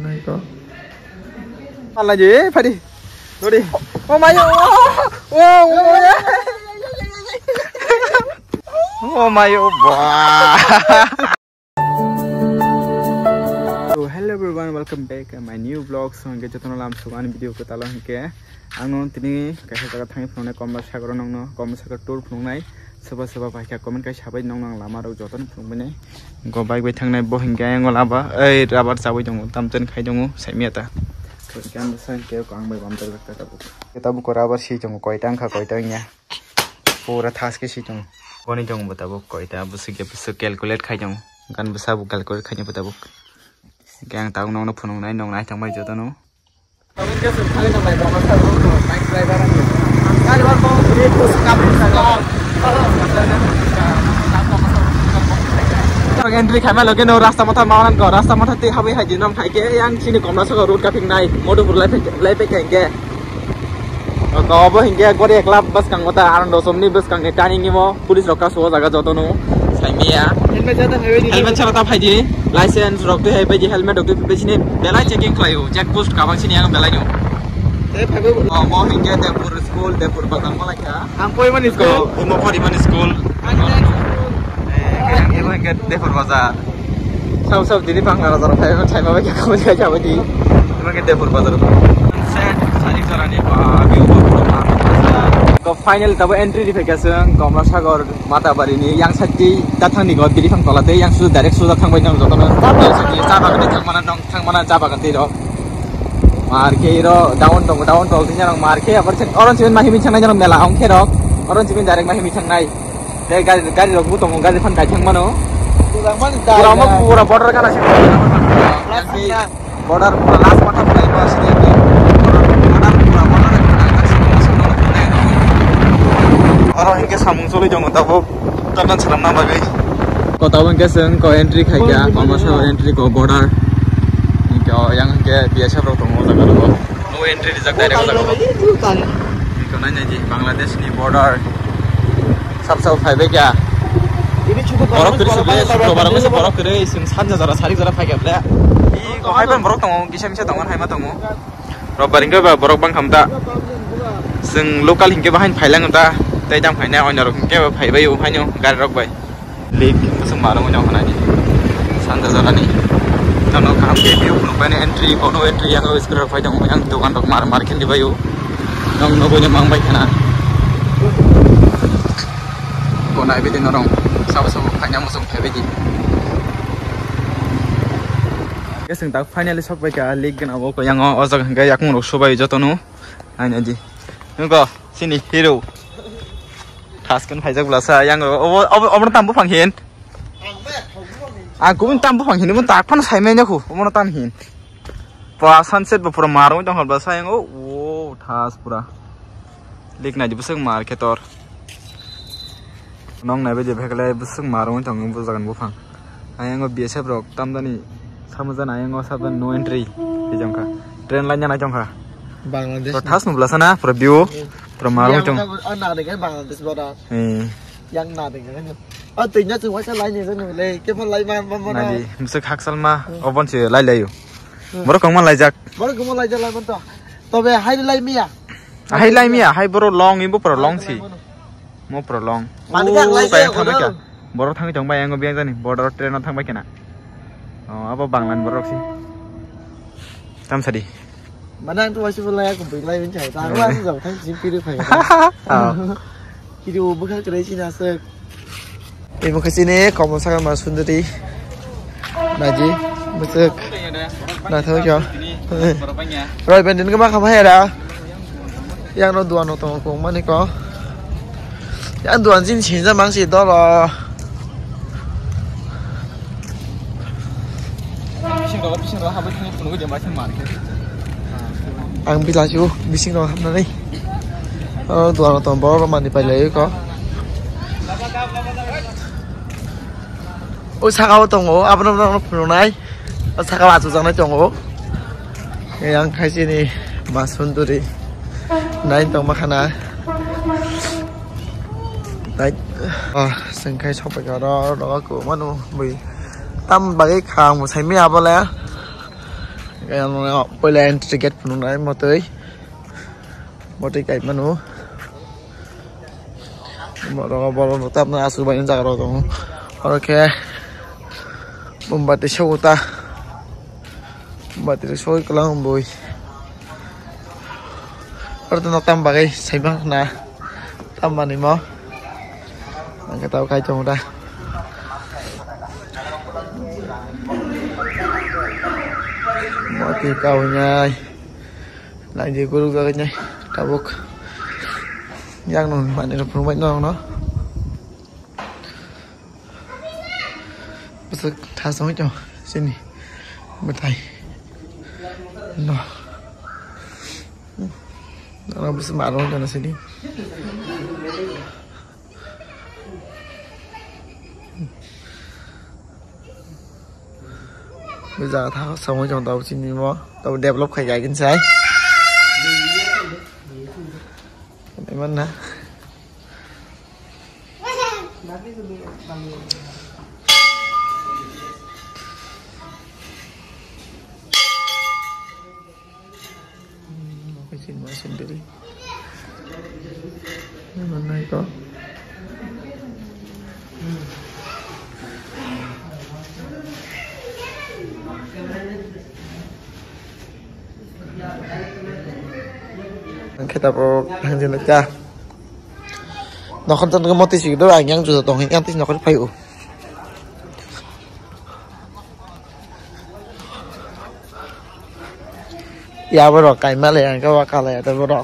Này có. Ăn là gì? Phải đi. Rồi đi. Oh my god. Wow. Oh my god. Wow. So hello everyone, welcome back to my new vlog. So ang gajo tono lam sugan video ko talo hingke. Ang tini kaisa jaga thangi phone Komla Sagar nongno Komla Sagar tour phungnai. Soba soba paika comment kai sabai nong lama ro joton phungbene. Go bike bai thangnai bo hingke ang laba ei rabar sabai dong tamten khai dong saimiata. So kan san ke ko ang bai bam tar ta tabu. Tabu ko rabar si jong koitang kha koitang nya. Pura thas ke si jong. Koni jong batabu koita busike bus calculate khai jong. Kan busabu calculate khai jong batabu. Gang tao nong phunong nai nong nai thang bai joton no. Kami ke sukali na bai bama sa ro bike driver ani. Kali war ko re ko skap sa ga. Entry khai ma loge no rasta matha mawan ko rasta matha te habai haji nam khai ke yang sini Komla Sagar road ka thing nai modupur lai pe kenge. Ko bo hinge gore ekla bus kang mata arando somni bus kang tani ngimo police rokka so jaga joton no. Saimia helmet chara ta phaiji license rokte hai phaiji helmet rokte pechine belai checking khlayo check post ka bang sini ang belai no te phaibo mo hinge te pur school te pur bakang malai ka ang poi man school mo pori man school ang emo hinge te pur bazar sab dini pang ra ra phai thai ma ba ka khamai ka ja badi mo hinge te pur bazar set sari sarani ba view pur ko final tabo entry di vacation Komla Sagar Matabari ni yang sakti datang ni go bili phang tolate yang su direct su datang bai nang jotono tabe sakti chaba kan thangmana chaba kan tiro marke ro down tol tinya nang marke abar chen oron chimin mahi mi changnai janam mela ong kero oron chimin direct mahi mi changnai te gari ro bu tong gari phan kai thangmano pura border kana se border last mata play ba sini orang hingga samung solo jong tabo tanan salam na bagai ko tabo hingga seng ko entry khai ya Komla Sagar entry ko border ko yang hingga biasa ro tong jaga ro no entry rijak direct jaga ko nanya ji Bangladesh ni border sab phai be kya ini cukup borok kiri sebe borok me se borok kiri sim san jara sari jara phai kya bla I ko hai ban borok tong gisa misa tong hai ma tong ro baringga ba borok bang khamta seng local hingga bahain phailang ta tay jam khai na on ro ke phai bai u hanyo gar rok bai lik sum maro mo jong hanani sanda jarani tano kam ke view no bane entry kono entry yang screen phai jong yang dokan rok mar khen di bai u nong no go mang bai khana ko nai be din rong sab phai na mo sum phai be di ke sing tak finally sok bai ka lik gan abo ko yang o jog ga yakung rok so bai jotonu ani ji ngo sini hero Taskan phải chắc là sao yang ông tam bút phẳng hiền cũng tam bút phẳng hiền muốn tạc phân sai mấy nhá khu ông tam hiền và sunset và pura maro trong hộp là sao yang ô thas pura lịch này chỉ bớt mar cái tor nong này bây giờ phải cái bớt maro trong bớt zagan bút phẳng yang có bia xếp rồi tam đó ni tham gia này yang có sắp no entry đi trong cả train lain yang trong cả Bangladesh thas nubla sana pura view Pramaro trong anh nào thì cái Bangladesh border yang nào thì cái tình nhất sự sẽ lấy như thế này cái phần lấy mà này đi sự khác salma ovon sẽ lấy lấy boro kong man lấy jak lấy man to về hay lấy mía hay boro long ibu pro long si mo pro long bay thang cái boro thang trong bay ang biang jani border train nó thang bay kena apa Banglan boro si tam sadi mana tu masih mulai aku beli bên chảy ta quá dòng thanh chín phi được phải video bức cái đấy xin là sơ thì một cái xin ấy còn một sao mà xuân đi là gì bức sơ là thôi cho rồi bên đến các bác không hay đâu yang nó đuổi nó tổng cùng mà này có yang đuổi xin chín ra mang gì đó là bising đó habis ni pun dia macam mana ang bila chu bising no hamna nei dua no ton bor mani pai le ko o sakao tong o apno no phun nai o sakao chu jang nai tong o yang khai si ni ma sunduri nai tong ma khana nai sing khai chop ka đó đó ko manu mi tâm bằng cái khang một xanh mía bao lẽ cái nó bây giờ entry gate phần này một tới một cái gate mà nó một đó bao nó tâm nó asu banyak jaga rồi oke membatik show ta membatik show kelang boy orang tu tam bagai xanh mía na tam mà này mà cái tàu khai trồng ra mọi cái cầu nha lại gì cô ra nha tàu buộc giang nồi bạn này là phần bánh nó bây giờ thả sống cho xin đi bên thầy nó nó bisa marah cho nó xin đi bây giờ tháo xong ở trong tàu xin đi mó tàu đẹp lắm khai dài kinh sái em ăn hả cái xin mà xin đi bên này có kita hàng trên cha nó không có một tí gì đó ảnh rồi tổng hình em tí nó có phải ủ ya bây giờ cái mà lại cái cái này tại bây giờ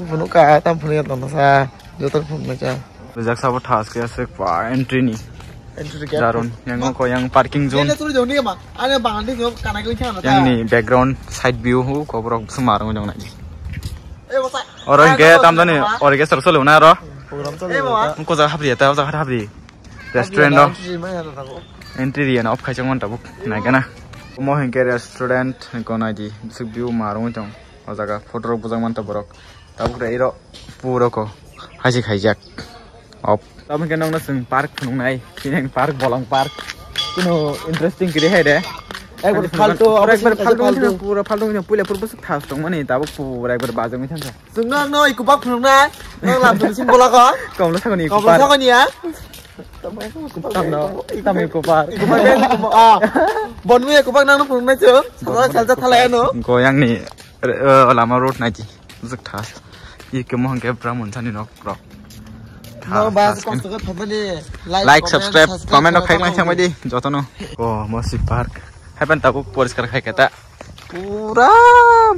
phần nó cả tam phần này nó xa giờ tam phần này cha bây giờ sao tháo cái sẽ qua entry ni Darun yang ko yang parking zone yang ni background side view ko borok semarang jong na ji orang ke tam da ni orang ke solo na ro ko ja habri ta ja habri restaurant ro entry ri na off khai chang ta buk nai kana mo hen ke restaurant ko na ji sik view marung jong o jaga photo ro bujang man ta borok ta buk rai ro puro ko haji khaijak off tao mình cái nông nó sừng park phần này khi này park bolong park cái nó interesting cái đấy hay đấy एक बार फालतू पूरा फालतू में पूरा पूरा सब था तो मैंने तब पूरा एक बार बाजू में था सुन ना इको बाग फुंग ना नंग làm तुम सिम बोला का कौन लो था कौन लो था nia tầm iको park bon में इको बाग nang फुंग ना chứ sao sao ra thale nó có yang ni lama road này chị rất thà ये cái món cái Brahman thanh nó rock like subscribe comment khai lang chang di joto no oh mosi park happen tabu poriskar khai kata pura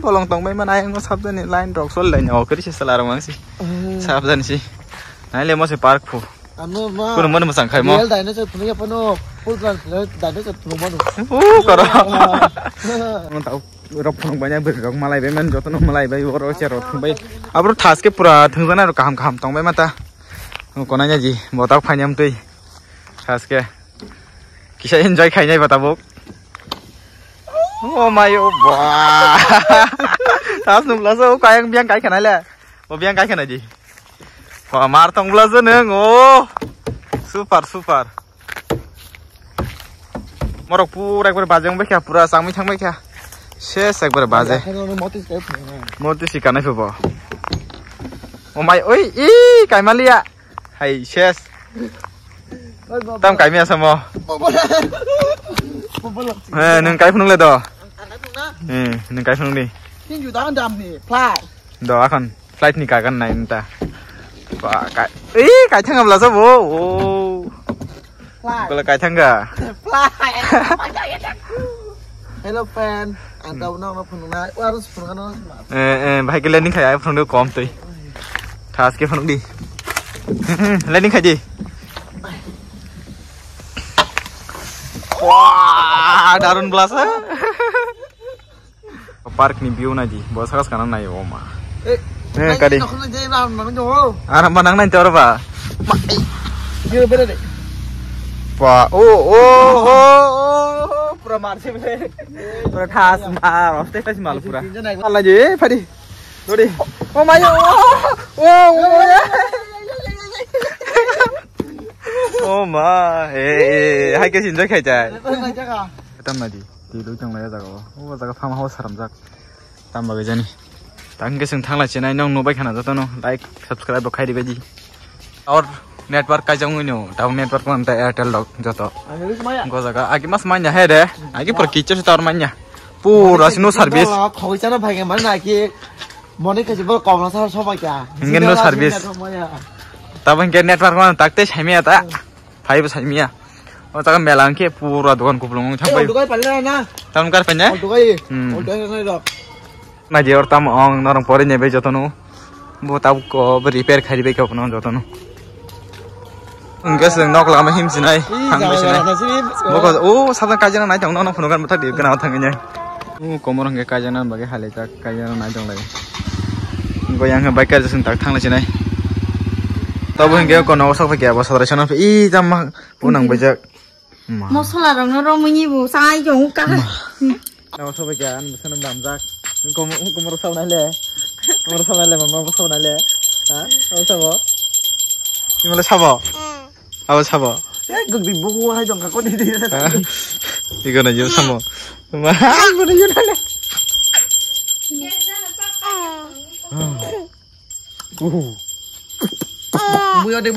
bolong tong bai manai ngo sabdan line rock sol lai no kri salar mang si sabdan si nai le mosi park phu kuno mon masang khai mo dai no se phuni apano full plan dai no se phunu mo karo mon tau rock phung bai ber rock malai bai man joto no malai bai oro che rock bai abro thas ke pura thungana ro kaham kaham tong bai mata có nói gì bỏ tao phải nhầm tùy thật kìa kì sẽ enjoy khai nhai vào tao bốc oh my god thật nụ lá dâu cái anh biang cái này là bỏ biang cái này gì bỏ mar tông lá dâu nữa ngô super super morok pura ekbar bajang bai kya pura sang mi thang bai kya ses ekbar baje moti si kanai pho oh my oi i kai malia hay chess tam cái mía sao mò nâng cái phun lên đó nâng cái phun đi đó con flight ni cả con này ta và cái ý cái thằng làm là sao bố gọi là cái thằng cả hello fan anh đâu nó phun này harus phun nó bahai cái lên đi khai phun được com tùy thà cái phun đi lên đi khai gì wah darun belasa park ni view na ji bos sakas kanan na yo ma kadi anak manang nan cor ba dia beda deh pa pura marse bele pura khas ma roste kas mal pura ala ji phadi do đi oh my god Oh ma, hai cái gì khai chạy. Tôi này chắc à. Tâm là đi đối tượng này jaga. Oh jaga farmhouse saramjak. Tam bagai jani. Tang ke sing thang la chenai nong no bai khana jato no like subscribe khai dibe ji. Aur network ka jang no taw network ko anta Airtel dok jato. Go jaga agi mas manya he de. Agi por kiche tar manya. Pura sino service. Khoi chana bhai ngan na ki moni ka jibo kom na sa soba kya. Ingen no service. Tabang ke network ko takte chaimia ta. Five chaimia. Oh jaga melang ke pura dukan ku blong champai. Dukai palle na. Tam kar panya. Dukai. Dukai na dok. Na je or tam ong norong pore nyebe jato no. Bo tab ko repair khari be ko no jato no. Enggak sedang nok lama him sinai, hang sinai. Boko, oh sadang kajian naik dong, nong penukan betul di kenal tangannya. Komor enggak kajian bagai hal itu kajian naik dong lagi. Enggak yang baiknya jadi sentak tang lagi sinai. Tahu enggak kau nak usah pakai apa saudara channel, jam mak punang bejak. Masalah orang menyibu, saya juga. Nak usah pakai an, bukan nampak. Komor usah nale, mama usah nale. Hah? Usah apa? Gimana sabo? Apa sabo? Cực đi buku hai dòng cả con đi đi. Ikan aja sama. Mahal mana yun ala. Mui ở đây